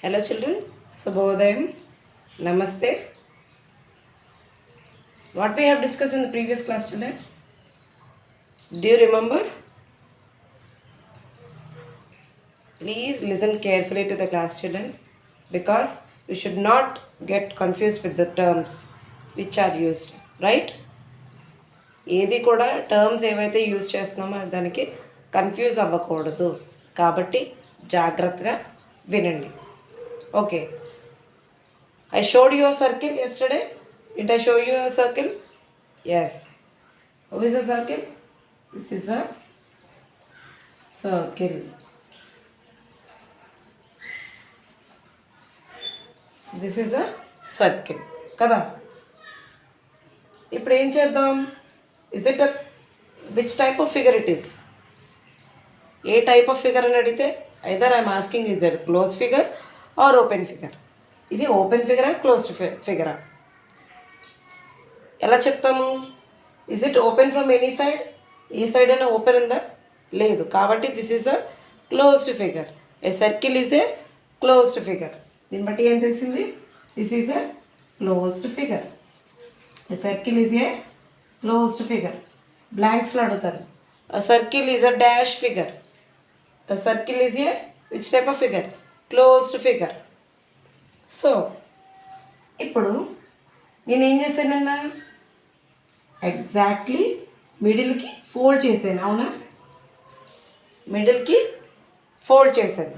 Hello children, Subhodayam, Namaste. What we have discussed in the previous class children? Do you remember? Please listen carefully to the class children because you should not get confused with the terms which are used, right? ఏది కూడా terms ఏవైతే use చేస్తున్నామో దానికి confuse అవ్వకూడదు కాబట్టి జాగ్రత్తగా వినండి. Okay, I showed you a circle yesterday. Did I show you a circle? Yes. How is a circle? This is a circle. So this is a circle. కదా ఇప్పుడు ఏం చేద్దాం? Is it a which type of figure it is? ఏ type of figure అని అడిగితే either I'm asking is a close figure or open figure. ఇది open ఫిగరా closed ఫిగరా ఎలా చెప్తాము? Is it open from any side? ఏ సైడ్ అయినా ఓపెన్ ఉందా? లేదు. కాబట్టి this is a closed figure. A circle is a closed figure. దీన్ని బట్టి ఏం తెలిసింది? This is a closed figure. A circle is a closed figure. బ్లాంక్స్లో అడుగుతారు. A circle is a dash figure. A circle is a which type of figure? Closed figure. So ఇప్పుడు నేను ఏం చేశానన్నా ఎగ్జాక్ట్లీ మిడిల్కి ఫోల్డ్ చేశాను. అవునా? మిడిల్కి ఫోల్డ్ చేశాను.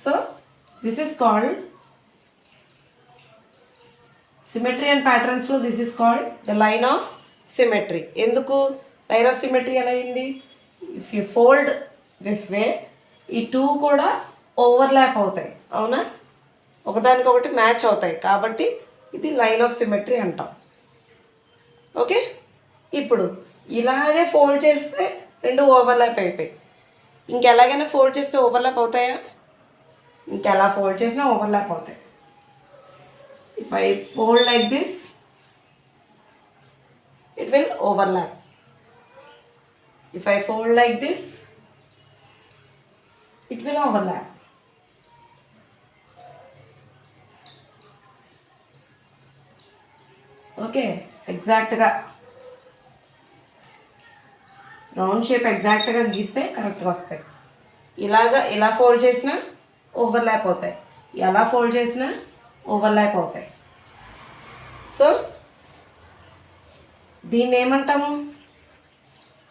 So this is called symmetry and ప్యాటర్న్స్లో this is called the line of symmetry. ఎందుకు లైన్ ఆఫ్ సిమెట్రీ ఎలా అయింది? If you fold this way ఈ టూ కూడా ఓవర్లాప్ అవుతాయి. అవునా? ఒకదానికొకటి మ్యాచ్ అవుతాయి కాబట్టి ఇది లైన్ ఆఫ్ సిమెట్రీ అంటాం. ఓకే, ఇప్పుడు ఇలాగే ఫోల్డ్ చేస్తే రెండు ఓవర్లాప్ అయిపోయి ఇంకెలాగైనా ఫోల్డ్ చేస్తే ఓవర్లాప్ అవుతాయా? ఇంకెలా ఫోల్డ్ చేసినా ఓవర్లాప్ అవుతాయి. If I fold like this it will overlap. If I fold like this, it will overlap. Okay, ఎగ్జాక్ట్గా రౌండ్ షేప్ ఎగ్జాక్ట్గా గీస్తే కరెక్ట్గా వస్తాయి. ఇలా ఫోల్డ్ చేసినా ఓవర్లాప్ అవుతాయి, ఎలా ఫోల్డ్ చేసినా ఓవర్లాప్ అవుతాయి. సో దీన్ని ఏమంటాము?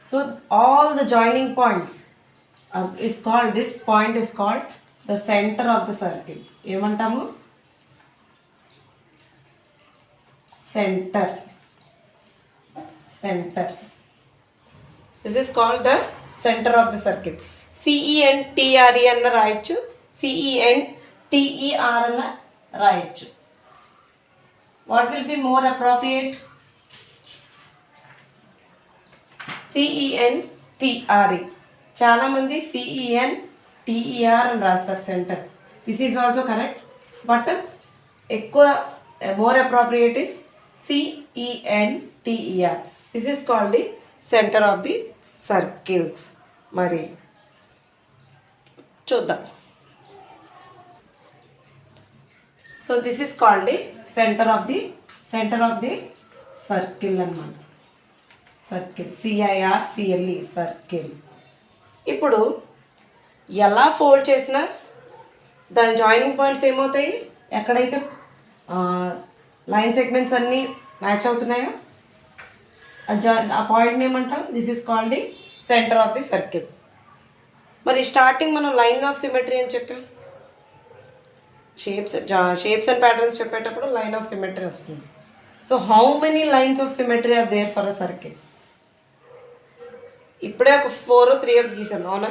So all the joining points is called, this point is called the centre of the circle. ఏమంటాము? Centre. This is called the centre of the circle. CENTRE అన్న రాయొచ్చు, CENTER అన్న రాయొచ్చు. What will be more appropriate? CENTRE. చాలామంది CENTER అని రాస్తారు centre. This is also correct, but ఎక్కువ more appropriate is CENTER. This is called the centre of the circles. మరి చూద్దాం. So this is called the centre of the circle అన్నమాట. Circle, CIRCLE circle. ఇప్పుడు ఎలా fold చేసినా దాని joining points ఏమవుతాయి? ఎక్కడైతే లైన్ సెగ్మెంట్స్ అన్నీ మ్యాచ్ అవుతున్నాయో ఆ పాయింట్ని ఏమంటాం? This is called the centre of the circle. మరి స్టార్టింగ్ మనం లైన్ ఆఫ్ సిమెట్రీ అని చెప్పాం. షేప్స్ అండ్ ప్యాటర్న్స్ చెప్పేటప్పుడు లైన్ ఆఫ్ సిమెట్రీ వస్తుంది. So how many lines of symmetry are there for a circle? ఇప్పుడే ఒక 4 or 3 గీసాను. అవునా?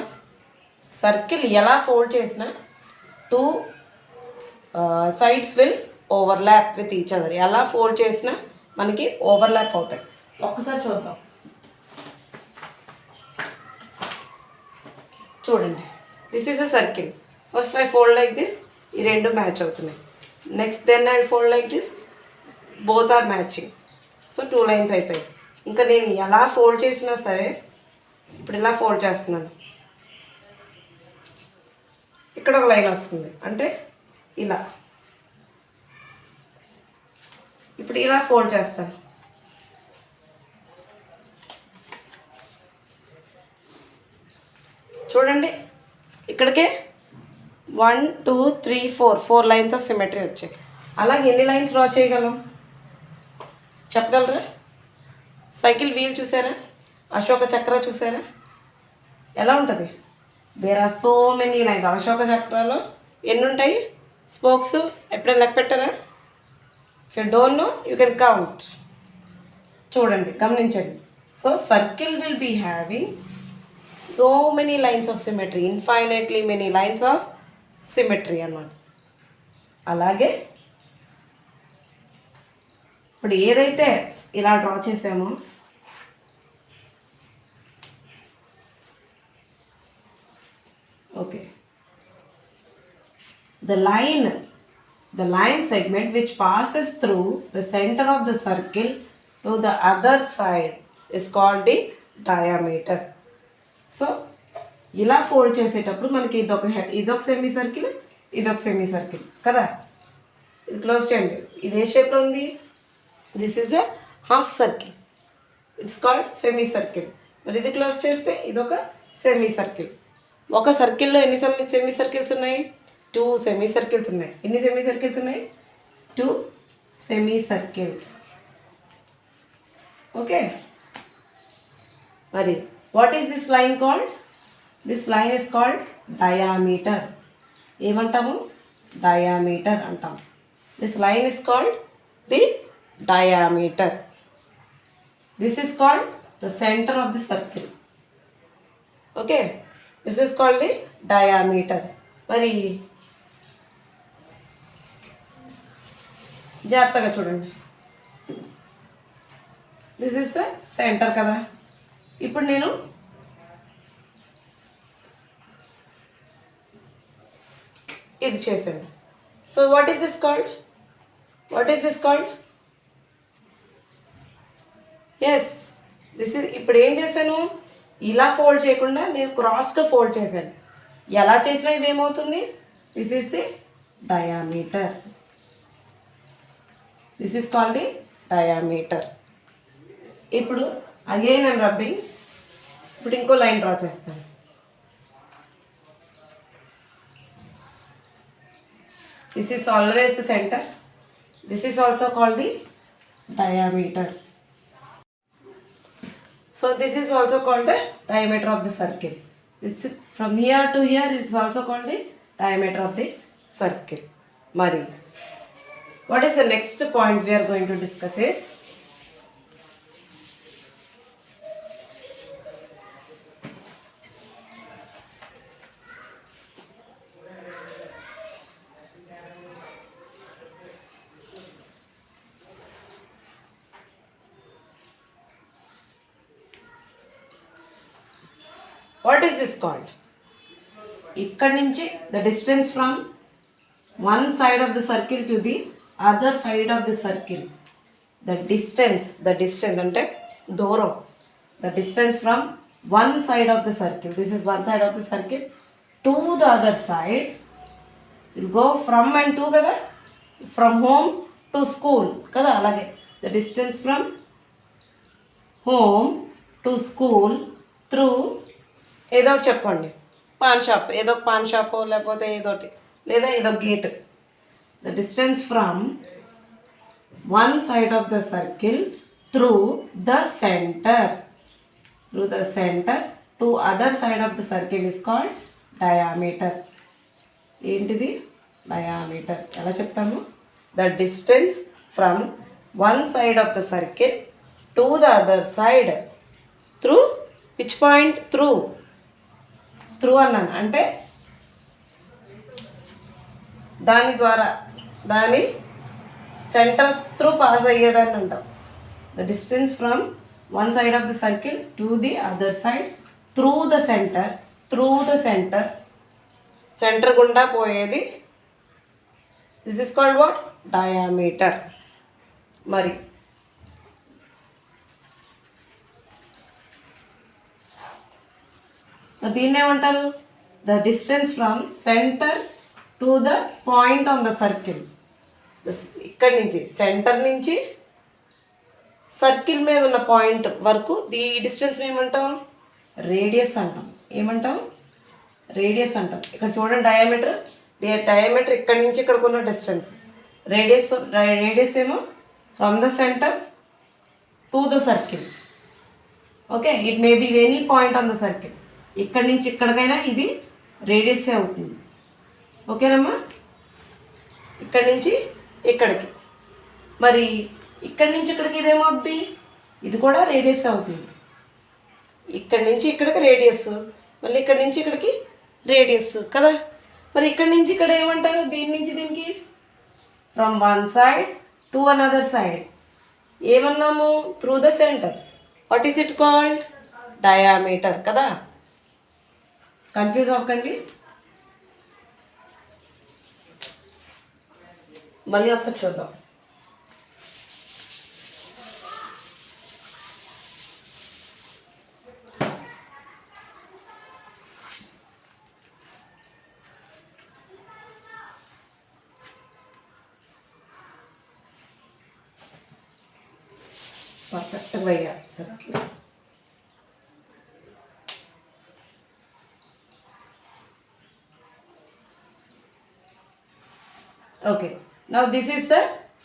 సర్కిల్ ఎలా ఫోల్డ్ చేసినా 2 sides will overlap with each other. ఎలా ఫోల్డ్ చేసినా మనకి ఓవర్లాప్ అవుతాయి. ఒక్కసారి చూద్దాం. చూడండి, this is a circle. First I fold like this, ఈ రెండు మ్యాచ్ అవుతున్నాయి. Next then I fold like this, both are matching. So 2 lines అయిపోయాయి. ఇంకా నేను ఎలా ఫోల్డ్ చేసినా సరే ఇప్పుడు ఇలా ఫోల్డ్ చేస్తున్నాను, ఇక్కడ ఒక లైన్ వస్తుంది. అంటే ఇలా. ఇప్పుడు ఇలా ఫోల్డ్ చేస్తాను. చూడండి ఇక్కడికే 1 2 3 4 లైన్స్ ఆఫ్ సిమెట్రీ వచ్చాయి. అలాగే ఎన్ని లైన్స్ డ్రా చేయగలం చెప్పగలరా? సైకిల్ వీల్ చూసారా? అశోక చక్ర చూసారా? ఎలా ఉంటుంది? There are so many lines. Ashoka చక్రాలో ఎన్ని ఉంటాయి స్పోక్స్? ఎప్పుడైనా లెక్క పెట్టారా? If you don't know you can count. చూడండి, గమనించండి. So circle will be having so many lines of symmetry, infinitely many lines of symmetry అన్నమాట. అలాగే ఇప్పుడు ఏదైతే ఇలా డ్రా చేసామో okay, the line segment which passes through the center of the circle to the other side is called the diameter. So ఇలా fold చేసేటప్పుడు మనకి ఇదొక సెమీ సర్కిల్, ఇదొక సెమీ సర్కిల్ కదా. ఇది క్లోజ్ చేయండి. ఇది ఏ షేప్లో ఉంది? This is a half circle, it's called semi circle. మరి ఇది క్లోజ్ చేస్తే ఇదొక సెమీ సర్కిల్. ఒక సర్కిల్లో ఎన్ని సెమీ సర్కిల్స్ ఉన్నాయి? 2 సెమీ సర్కిల్స్ ఉన్నాయి. ఎన్ని సెమీ సర్కిల్స్ ఉన్నాయి? 2 సెమీ సర్కిల్స్. ఓకే, మరి what is this line called? This line is called diameter. ఏమంటాము? డయామీటర్ అంటాం. This line is called the diameter. This is called the centre of the circle. Okay, this is called the diameter. మరి జాగ్రత్తగా చూడండి. This is the centre కదా. ఇప్పుడు నేను ఇది చేశాను. So what is this called? What is this called? Yes, this is. ఇప్పుడు ఏం చేశాను? ఇలా ఫోల్డ్ చేయకుండా నేను క్రాస్గా ఫోల్డ్ చేశాను. ఎలా చేసినా ఇది ఏమవుతుంది? This is the diameter. This is called the diameter. ఇప్పుడు అగైన్ ఐమ్ రబ్బింగ్. ఇప్పుడు ఇంకో లైన్ డ్రా చేస్తాను. This is always centre. This is also called the diameter. So this is also called the diameter of the circle. This is from here to here, it is also called the diameter of the circle. Mari, what is the next point we are going to discuss is what is this called? ఇక్కడ నుంచి the distance from one side of the circle to the other side of the circle. The distance అంటే దూరం. The distance from one side of the circle, this is one side of the circle, to the other side will go from and to కదా, from home to school కదా. అలాగే the distance from home to school through ఏదో ఒకటి చెప్పండి, pan shop, ఏదో ఒక pan shop లేకపోతే ఏదోటి, లేదా ఏదో gate. The distance from one side of the circle through the centre to other side of the circle is called diameter. ఏంటిది? డయామీటర్. ఎలా చెప్తాము? The distance from one side of the circle to the other side through which point? Through అన్నాను అంటే దాని centre through pass అయ్యేదాన్ని అంటాం. The distance from one side of the circle to the other side through the centre centre గుండా పోయేది. This is called what? Diameter. మరి దీన్ని ఏమంటారు? The distance from centre to the point on the circle. ఇక్కడి నుంచి centre నుంచి circle మీద ఉన్న పాయింట్ వరకు ఈ డిస్టెన్స్ ఏమంటాం? రేడియస్ అంటాం. ఏమంటాం? రేడియస్ అంటాం. ఇక్కడ చూడండి డయామీటర్. డయామీటర్ ఇక్కడి నుంచి ఇక్కడికి ఉన్న డిస్టెన్స్. రేడియస్ ఏమో from the centre to the circle. Okay, it may be any point on the circle. ఇక్కడి నుంచి ఇక్కడికైనా ఇది రేడియస్సే అవుతుంది. ఓకేనమ్మా? ఇక్కడి నుంచి ఇక్కడికి. మరి ఇక్కడి నుంచి ఇక్కడికి ఇదేమవుద్ది? ఇది కూడా రేడియస్ అవుతుంది. ఇక్కడి నుంచి ఇక్కడికి రేడియస్, మళ్ళీ ఇక్కడి నుంచి ఇక్కడికి రేడియస్ కదా. మరి ఇక్కడి నుంచి ఇక్కడ ఏమంటారు? దీని నుంచి దీనికి from one side to another side ఏమన్నాము? Through the centre. What is it called? Diameter కదా. కన్ఫ్యూజ్ అవ్వకండి. మళ్ళీ ఒకసారి చూద్దాం. పర్ఫెక్ట్గా వేయాలి circle. Okay, now this is the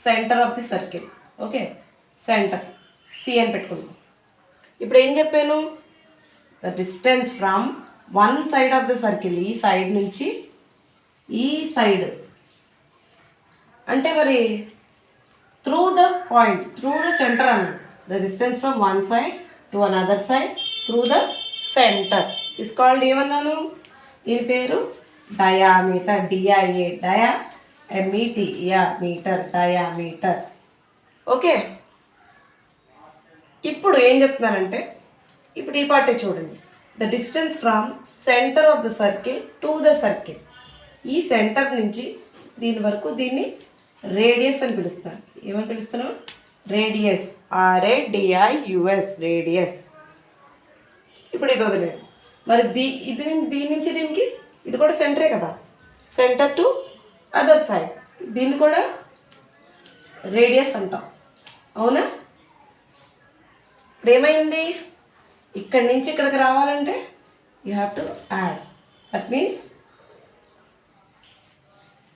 centre of the circle. Okay, centre C అని పెట్టుకుందాం. ఇప్పుడు ఏం చెప్పాను? The distance from one side of the circle, ఈ సైడ్ నుంచి ఈ సైడ్ అంటే మరి through the point, through the centre అన్నాడు. The distance from one side to another side through the centre is called ఏమన్నాను? దీని పేరు diameter. D I A dia, M E T R meter, diameter. Okay, ఇప్పుడు ఏం చెప్తున్నానంటే ఇప్పుడు ఈ పార్టే చూడండి. The distance from centre of the circle to the circle. ఈ సెంటర్ నుంచి దీని వరకు దీన్ని రేడియస్ అని పిలుస్తాను. ఏమని పిలుస్తున్నాం? రేడియస్. RADIUS, radius. ఇప్పుడు ఇది వదిలేదు. మరి దీని నుంచి దీనికి ఇది కూడా సెంటరే కదా. సెంటర్ టు అదర్ సైడ్ దీన్ని కూడా రేడియస్ అంటాం. అవునా? ఇప్పుడు ఏమైంది? ఇక్కడి నుంచి ఇక్కడికి రావాలంటే you have to add. That means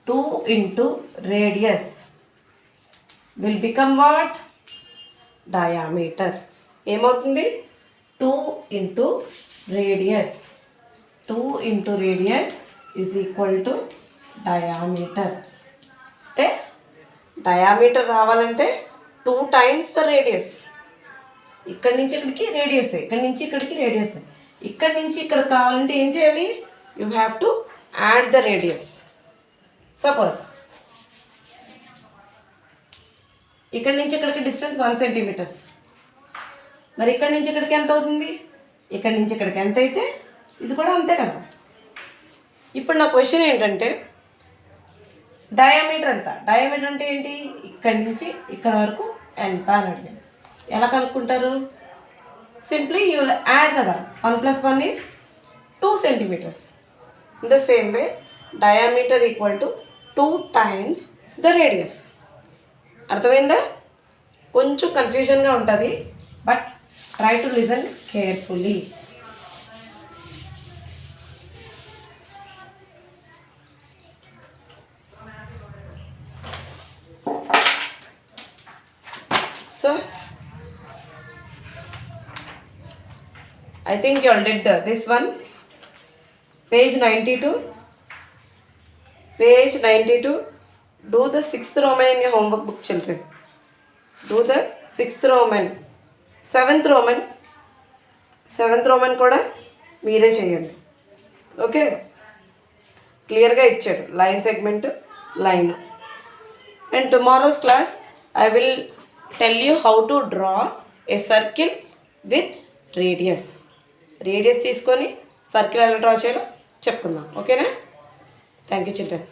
2 into radius will become what? Diameter. ఏమవుతుంది? 2 into radius. 2 into radius is equal to diameter. అంటే డయామీటర్ రావాలంటే 2 times the radius. ఇక్కడి నుంచి ఇక్కడికి రేడియస్, ఇక్కడి నుంచి ఇక్కడికి రేడియస్. ఇక్కడి నుంచి ఇక్కడ కావాలంటే ఏం చేయాలి? You have to add the radius. Suppose ఇక్కడి నుంచి ఇక్కడికి డిస్టెన్స్ 1 centimeters. మరి ఇక్కడి నుంచి ఇక్కడికి ఎంత అవుతుంది? ఇక్కడి నుంచి ఇక్కడికి ఎంత అయితే ఇది కూడా అంతే కదా. ఇప్పుడు నా క్వశ్చన్ ఏంటంటే డయామీటర్ ఎంత? డయామీటర్ అంటే ఏంటి? ఇక్కడి నుంచి ఇక్కడ వరకు ఎంత అని అడిగాను. ఎలా కనుక్కుంటారు? సింప్లీ యూ విల్ యాడ్ కదా. 1 + 1 is 2 centimeters. In the same way diameter equal to 2 times the radius. అర్థమైందా? కొంచెం కన్ఫ్యూజన్గా ఉంటుంది, but try to listen carefully. So I think you all did this one. Page 92. Page 92. Do the 6th Roman in your homework book, children. Do the 6th Roman. 7th Roman. 7th Roman కూడా మీరే చేయండి. Okay, క్లియర్గా ఇచ్చాడు line segment, line. And tomorrow's class I will tell you how to draw a circle with radius. Radius తీసుకొని circle ఎలా draw చేయాలో చెప్పుకుందాం. ఓకేనా? Thank you children.